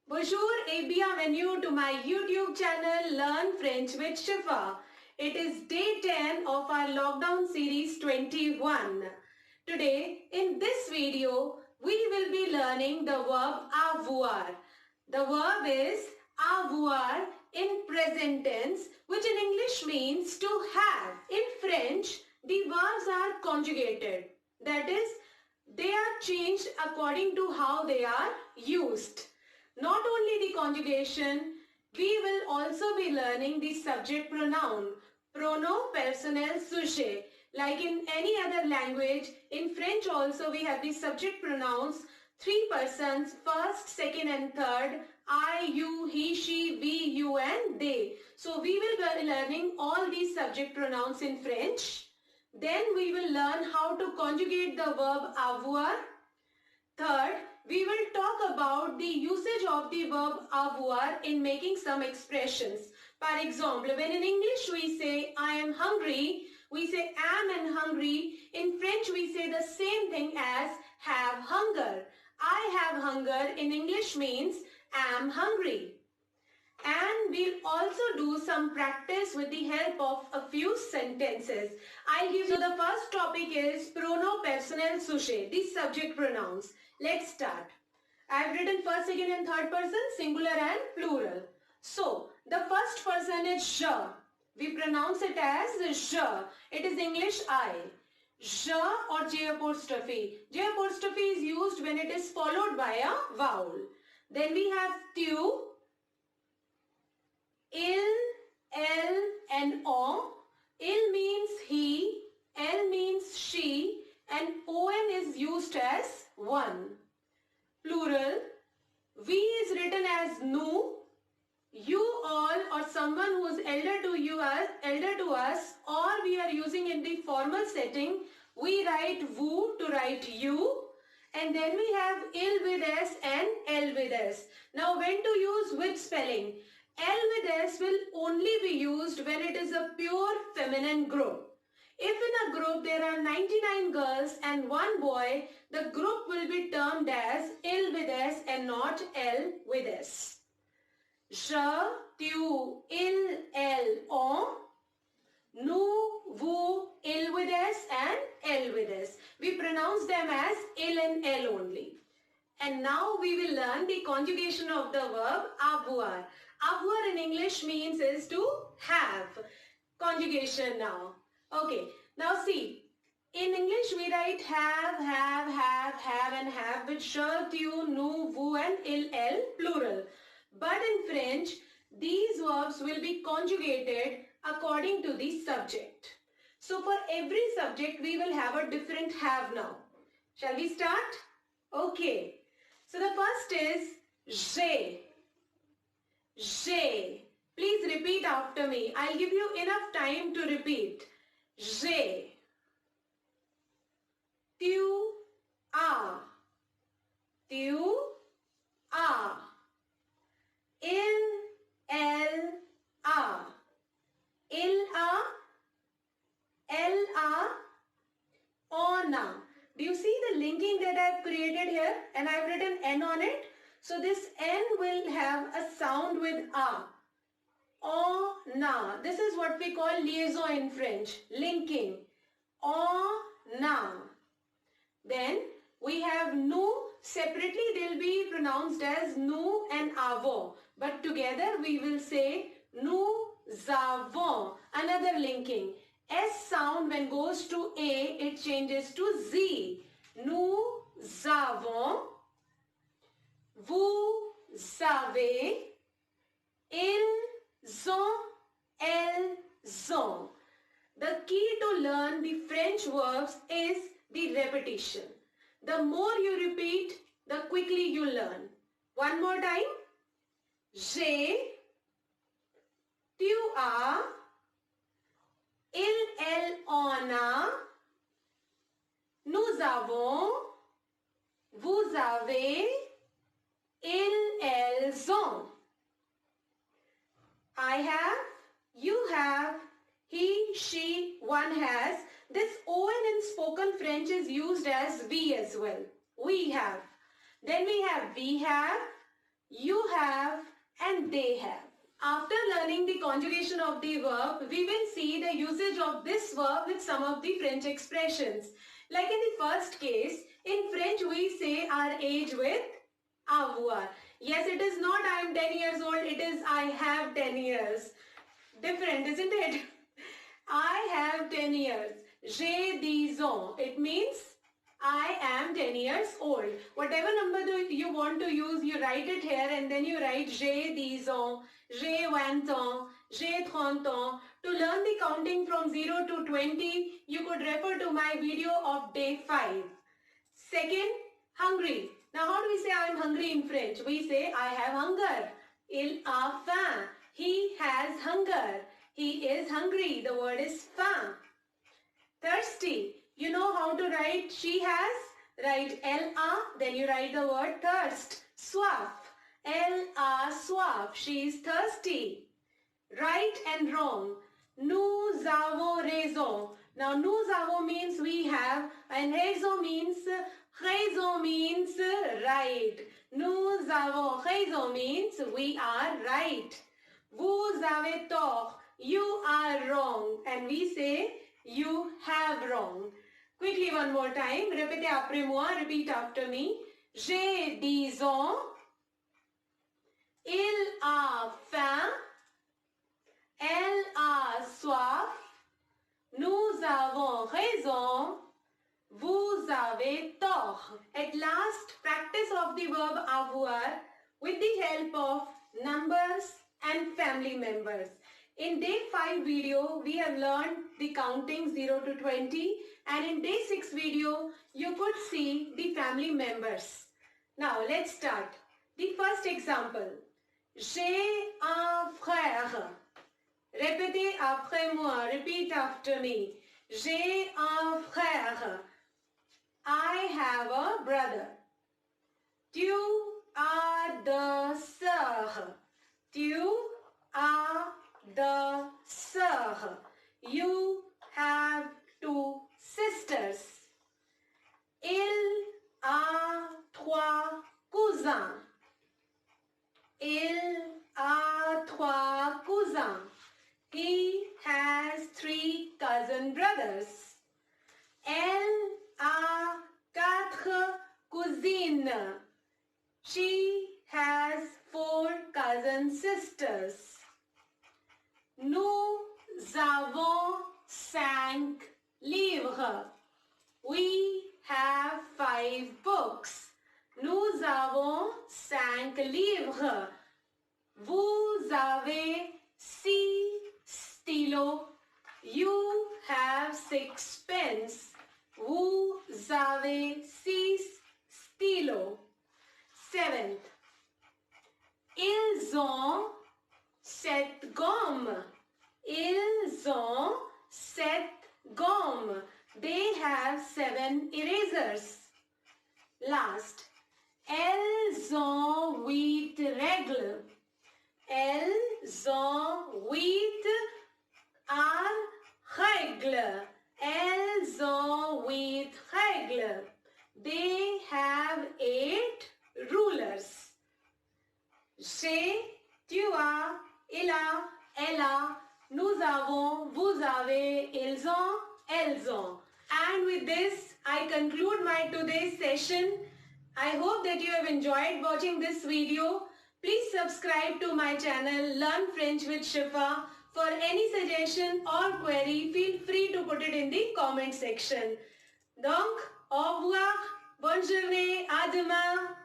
Bonjour et bienvenue to my YouTube channel Learn French with Shifa. It is day 10 of our lockdown series 21. Today in this video we will be learning the verb avoir. The verb is avoir in present tense, which in English means to have. In French, the verbs are conjugated. That is, they are changed according to how they are used. Not only the conjugation, we will also be learning the subject pronoun, pronom personnel sujet. Like in any other language, in French also we have the subject pronouns, three persons, first, second and third, I, you, he, she, we, you and they. So we will be learning all these subject pronouns in French. Then we will learn how to conjugate the verb avoir. Third, we will talk about the usage of the verb avoir in making some expressions. For example, when in English we say I am hungry, we say am and hungry. In French we say the same thing as have hunger. I have hunger in English means am hungry. And we'll also do some practice with the help of a few sentences. I'll give you the first topic is pronom personnel sujet, the subject pronouns. Let's start. I've written first, second and third person, singular and plural. So, the first person is je. We pronounce it as je. It is English I. Je or J apostrophe. J apostrophe is used when it is followed by a vowel. Then we have tu, il, elle and on. Il means he, elle means she and on is used as one. Plural, we is written as nous. You all or someone who is elder to us, or we are using in the formal setting, we write vous to write you. And then we have il with s and elle with s. Now when to use which spelling? L with s will only be used when it is a pure feminine group. If in a group there are 99 girls and one boy, the group will be termed as il with s and not L with s. Je, tu, il, elle, on. Nous, vous, il with s and elle with s. We pronounce them as il and elle only. And now we will learn the conjugation of the verb avoir. Avoir in English means is to have. Conjugation now. Okay, now see, in English we write have and have with je, tu, nous, vous and il, elle, plural. But in French, these verbs will be conjugated according to the subject. So for every subject we will have a different have now. Shall we start? Okay. So the first is j'ai. J'ai. Please repeat after me. I'll give you enough time to repeat. J'ai. Tu as. Tu as. Il, elle a. Il a. Elle a. On a. Do you see the linking that I've created here? And I've written N on it. So this N will have a sound with A. On a. This is what we call liaison in French. Linking. On a. Then we have nous. Separately they'll be pronounced as nous and avons. But together we will say nous avons. Another linking. S sound when goes to A, it changes to Z. Nous avons. Vous avez. Ils ont. Elles ont. The key to learn the French verbs is the repetition. The more you repeat, the quickly you learn. One more time. J'ai, tu as, il, elle, on a, nous avons, vous avez, ils, elles ont. I have, you have, he, she, one has. This on in spoken French is used as we as well. We have. Then we have, you have, and they have. After learning the conjugation of the verb, we will see the usage of this verb with some of the French expressions. Like in the first case, in French we say our age with avoir. Yes, it is not I am 10 years old, it is I have 10 years. Different, isn't it? I have 10 years. J'ai 10 ans. It means I am 10 years old. Whatever number you want to use, you write it here and then you write j'ai 10 ans, j'ai 20 ans, j'ai 30 ans. To learn the counting from 0 to 20, you could refer to my video of day 5. Second, hungry. Now how do we say I am hungry in French? We say I have hunger. Il a faim. He has hunger. He is hungry. The word is faim. Thirsty. You know how to write she has? Write L-A, then you write the word thirst. Soif. L-A, soif. She is thirsty. Right and wrong. Nous avons raison. Now, nous avons means we have, and raison means right. Nous avons raison means we are right. Vous avez tort. You are wrong. And we say you have wrong. Quickly one more time. Répétez après moi. Repeat after me. J'ai 10 ans. Il a faim. Elle a soif. Nous avons raison. Vous avez tort. At last, practice of the verb avoir with the help of numbers and family members. In day 5 video, we have learned the counting 0 to 20, and in day 6 video, you could see the family members. Now, let's start. The first example. J'ai un frère. Répétez après moi. Repeat after me. J'ai un frère. I have a brother. Tu as deux sœurs. Tu as deux sœurs. You have 2 sisters. Il a 3 cousins. Il a 3 cousins. He has 3 cousin brothers. Elle a 4 cousines. She has 4 cousin sisters. Nous avons 5 livres. We have 5 books. Nous avons 5 livres. Vous avez 6 stylos. You have 6 pens. Vous avez 6 stylos. 7th. Ils ont 7 gommes. Ils ont 7 gommes. They have 7 erasers. Last. Elles ont 8 règles. Elles ont 8 règles. Elles ont 8 règles. They have 8 rulers. J'ai, tu as, il a, elle a, nous avons, vous avez, ils ont, elles ont. And with this, I conclude my today's session. I hope that you have enjoyed watching this video. Please subscribe to my channel Learn French with Shifa. For any suggestion or query, feel free to put it in the comment section. Donc, au revoir, bonne journée, à demain.